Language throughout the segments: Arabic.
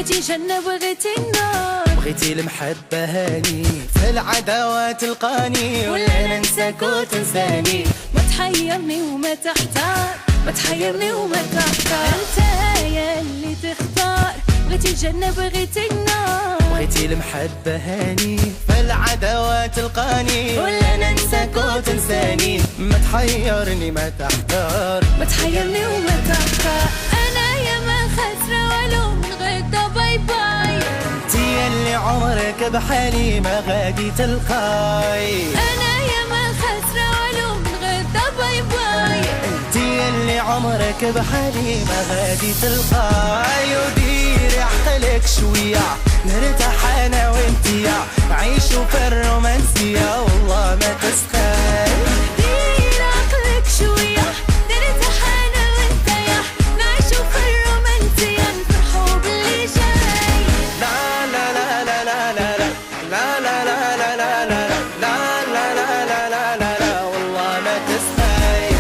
بغيتي الجنة بغيتي النار، بغيتي المحبة هاني في العداوة تلقاني، ولا ننساك وتنساني. ما تحيرني وما تحتار، ما تحيرني وما تحتار. انت يا اللي تختار، بغيتي الجنة بغيتي النار، بغيتي المحبة هاني في العداوة تلقاني، ولا ننساك وتنساني. ما تحيرني ما تحتار، ما تحيرني وما تحتار. انا يا ما خسرة ولو من غدا باي باي، انتي اللي عمرك بحالي ما غادي تلقاي. انا يا ما خسرة ولو من غدا باي باي، انتي اللي عمرك بحالي ما غادي تلقاي. وديري عقلك شوية نرتاح انا وانتيا، عيشوا في الرومانسية والله ما تسخاي. دير عقلك شوية نرتاح انا وانت يا، نعيشوا في الرومانسية نفرحوا باللي جاي. لا لا لا لا لا لا لا لا لا لا لا لا لا لا لا لا لا لا لا والله ما تسخاي.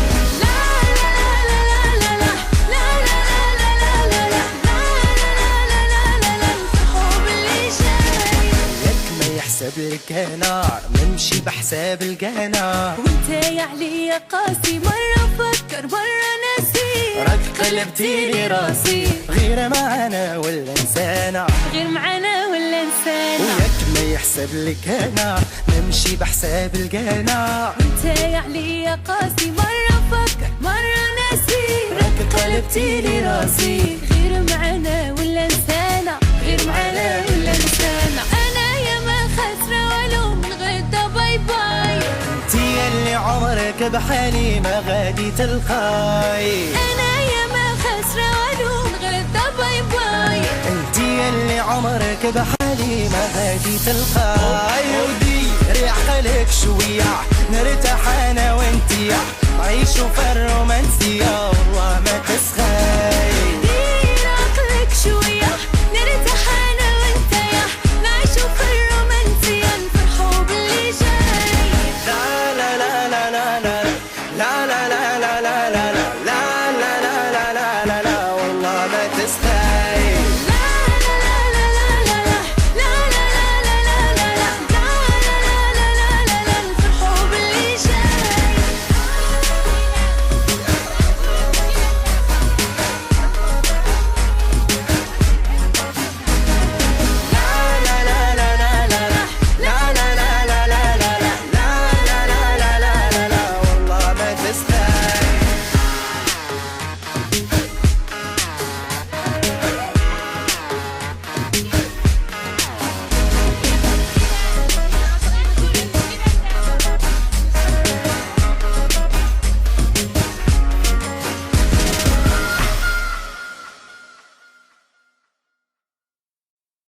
لا لا لا لا لا لا لا لا لا لا لا لا لا لا لا، نفرحوا باللي جاي. ياك ما يحسب لك نار نمشي بحساب القنار، وانت يا علي قاسي، مرة فكر مرة ناسي، راك قلبتي لي راسي. غير معانا ولا انسانا، غير معانا ولا نسانا. وياك ما يحسب لك نار نمشي بحساب القنار، وانت يا علي قاسي، مرة فكر مرة ناسي، راك قلبتي لي راسي. غير معانا ولا نسانا، غير معانا ولا نسانا. انا يا ما خسرة ولو من غدا باي باي، انتي اللي عمرك بحالي ما غادي تلقاي. انا يا ما خسرة ولو من غدا باي باي، انتي اللي عمرك بحالي ما غادي تلقاي. وديري عقلك شوية نرتاح انا وانتيا، عيشوا في الرومانسية والله ما تسخن.